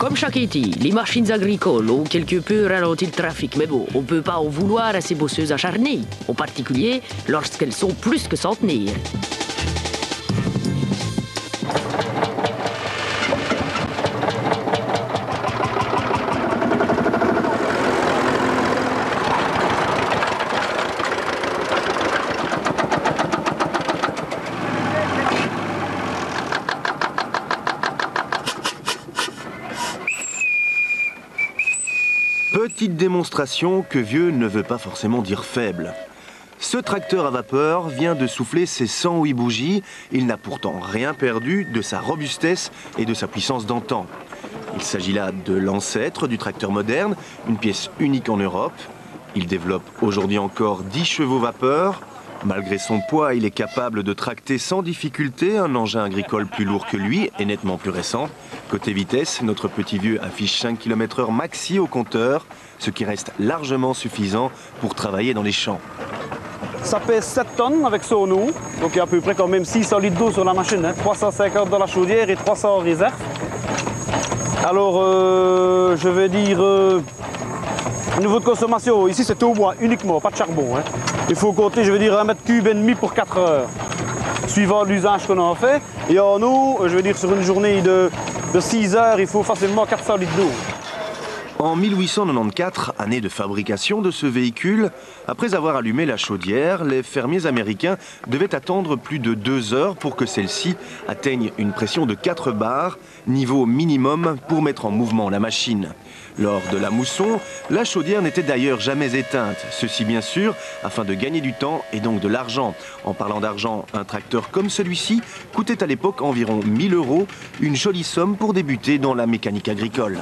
Comme chaque été, les machines agricoles ont quelque peu ralenti le trafic, mais bon, on ne peut pas en vouloir à ces bosseuses acharnées, en particulier lorsqu'elles sont plus que centenaires. Petite démonstration que vieux ne veut pas forcément dire faible. Ce tracteur à vapeur vient de souffler ses 108 bougies. Il n'a pourtant rien perdu de sa robustesse et de sa puissance d'antan. Il s'agit là de l'ancêtre du tracteur moderne, une pièce unique en Europe. Il développe aujourd'hui encore 10 chevaux vapeur. Malgré son poids, il est capable de tracter sans difficulté un engin agricole plus lourd que lui et nettement plus récent. Côté vitesse, notre petit vieux affiche 5 km/h maxi au compteur, ce qui reste largement suffisant pour travailler dans les champs. Ça pèse 7 tonnes avec son eau, donc il y a à peu près quand même 600 litres d'eau sur la machine, 350 dans la chaudière et 300 en réserve. Alors, je vais dire, niveau de consommation, ici c'est au bois uniquement, pas de charbon. Il faut compter, je vais dire, 1,5 m3 pour 4 heures, suivant l'usage qu'on en fait. Et en eau, je vais dire, sur une journée de 6 heures, il faut facilement 400 litres d'eau. En 1894, année de fabrication de ce véhicule, après avoir allumé la chaudière, les fermiers américains devaient attendre plus de 2 heures pour que celle-ci atteigne une pression de 4 bars, niveau minimum pour mettre en mouvement la machine. Lors de la mousson, la chaudière n'était d'ailleurs jamais éteinte. Ceci bien sûr afin de gagner du temps et donc de l'argent. En parlant d'argent, un tracteur comme celui-ci coûtait à l'époque environ 1 000 €, une jolie somme pour débuter dans la mécanique agricole.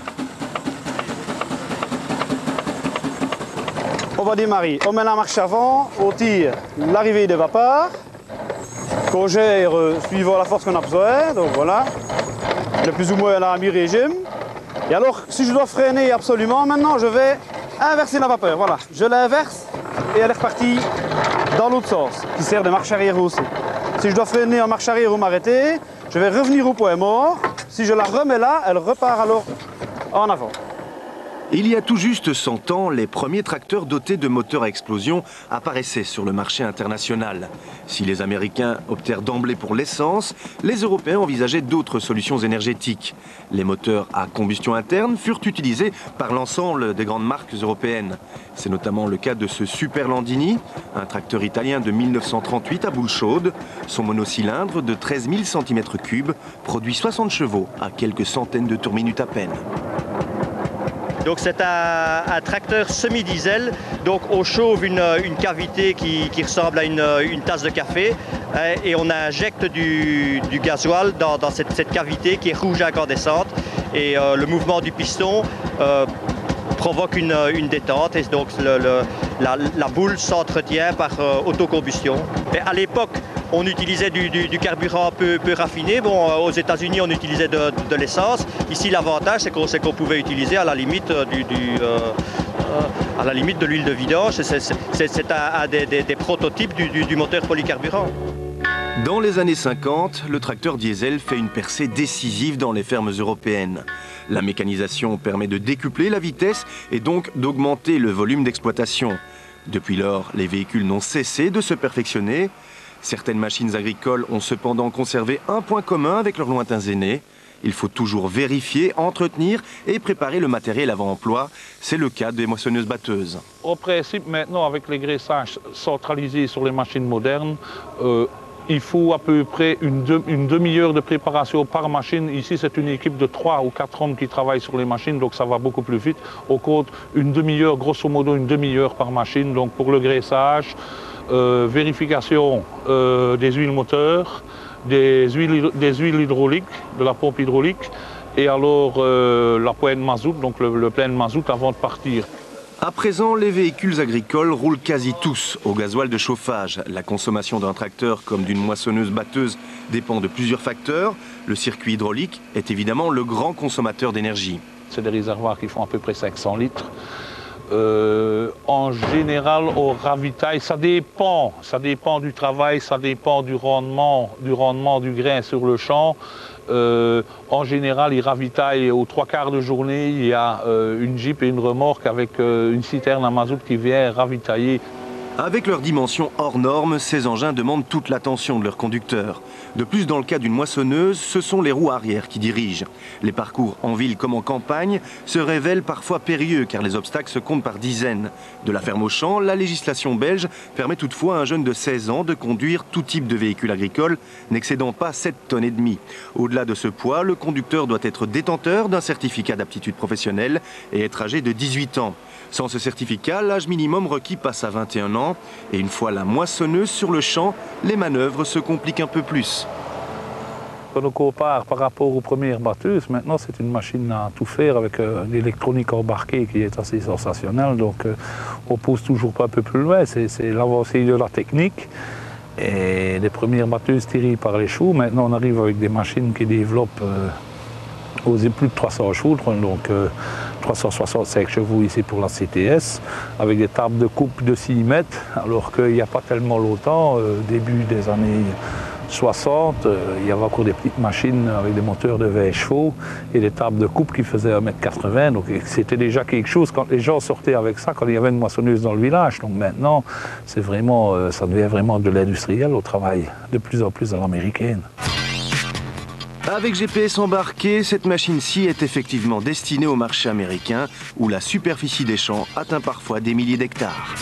On va démarrer, on met la marche avant, on tire l'arrivée des vapeurs, qu'on gère suivant la force qu'on a besoin, donc voilà, on est plus ou moins à la mi-régime. Et alors, si je dois freiner absolument, maintenant je vais inverser la vapeur, voilà, je l'inverse et elle est repartie dans l'autre sens, qui sert de marche arrière aussi. Si je dois freiner en marche arrière ou m'arrêter, je vais revenir au point mort, si je la remets là, elle repart alors en avant. Il y a tout juste 100 ans, les premiers tracteurs dotés de moteurs à explosion apparaissaient sur le marché international. Si les Américains optèrent d'emblée pour l'essence, les Européens envisageaient d'autres solutions énergétiques. Les moteurs à combustion interne furent utilisés par l'ensemble des grandes marques européennes. C'est notamment le cas de ce Super Landini, un tracteur italien de 1938 à boule chaude. Son monocylindre de 13 000 cm3 produit 60 chevaux à quelques centaines de tours minute à peine. Donc c'est un tracteur semi-diesel, donc on chauffe une cavité qui ressemble à une tasse de café et on injecte du gasoil dans cette cavité qui est rouge incandescente et le mouvement du piston provoque une détente et donc la boule s'entretient par autocombustion. Et à l'époque, on utilisait du carburant peu raffiné. Bon, aux États-Unis, on utilisait de l'essence. Ici, l'avantage, c'est qu'on pouvait utiliser à la limite de l'huile de vidange. C'est un des prototypes du moteur polycarburant. Dans les années 50, le tracteur diesel fait une percée décisive dans les fermes européennes. La mécanisation permet de décupler la vitesse et donc d'augmenter le volume d'exploitation. Depuis lors, les véhicules n'ont cessé de se perfectionner. Certaines machines agricoles ont cependant conservé un point commun avec leurs lointains aînés. Il faut toujours vérifier, entretenir et préparer le matériel avant emploi. C'est le cas des moissonneuses-batteuses. Au principe, maintenant, avec les graissages centralisés sur les machines modernes, il faut à peu près une demi-heure de préparation par machine. Ici, c'est une équipe de 3 ou 4 hommes qui travaillent sur les machines, donc ça va beaucoup plus vite. On compte une demi-heure, grosso modo une demi-heure par machine, donc pour le graissage. Vérification des huiles moteurs, des huiles hydrauliques, de la pompe hydraulique et alors la poêle mazout, donc le plein de mazout avant de partir. À présent, les véhicules agricoles roulent quasi tous au gasoil de chauffage. La consommation d'un tracteur comme d'une moissonneuse-batteuse dépend de plusieurs facteurs. Le circuit hydraulique est évidemment le grand consommateur d'énergie. C'est des réservoirs qui font à peu près 500 litres. En général, au ravitail, ça dépend du travail, ça dépend du rendement du grain sur le champ. En général, ils ravitaillent aux 3/4 de journée. Il y a une Jeep et une remorque avec une citerne à mazout qui vient ravitailler. Avec leurs dimensions hors normes, ces engins demandent toute l'attention de leur conducteur. De plus, dans le cas d'une moissonneuse, ce sont les roues arrière qui dirigent. Les parcours en ville comme en campagne se révèlent parfois périlleux car les obstacles se comptent par dizaines. De la ferme au champ, la législation belge permet toutefois à un jeune de 16 ans de conduire tout type de véhicule agricole n'excédant pas 7,5 tonnes. Au-delà de ce poids, le conducteur doit être détenteur d'un certificat d'aptitude professionnelle et être âgé de 18 ans. Sans ce certificat, l'âge minimum requis passe à 21 ans. Et une fois la moissonneuse sur le champ, les manœuvres se compliquent un peu plus. Quand on compare par rapport aux premières batteuses, maintenant c'est une machine à tout faire avec une électronique embarquée qui est assez sensationnelle. Donc on pousse toujours pas un peu plus loin, c'est l'avancée de la technique. Et les premières batteuses tirées par les chevaux, maintenant on arrive avec des machines qui développent plus de 300 chevaux, donc 365 chevaux ici pour la CTS, avec des tables de coupe de 6 mètres, alors qu'il n'y a pas tellement longtemps, début des années 60, il y avait encore des petites machines avec des moteurs de 20 chevaux et des tables de coupe qui faisaient 1,80 m, donc c'était déjà quelque chose quand les gens sortaient avec ça, quand il y avait une moissonneuse dans le village. Donc maintenant, c'est vraiment, ça devient vraiment de l'industriel au travail, de plus en plus à l'américaine. Avec GPS embarqué, cette machine-ci est effectivement destinée au marché américain où la superficie des champs atteint parfois des milliers d'hectares.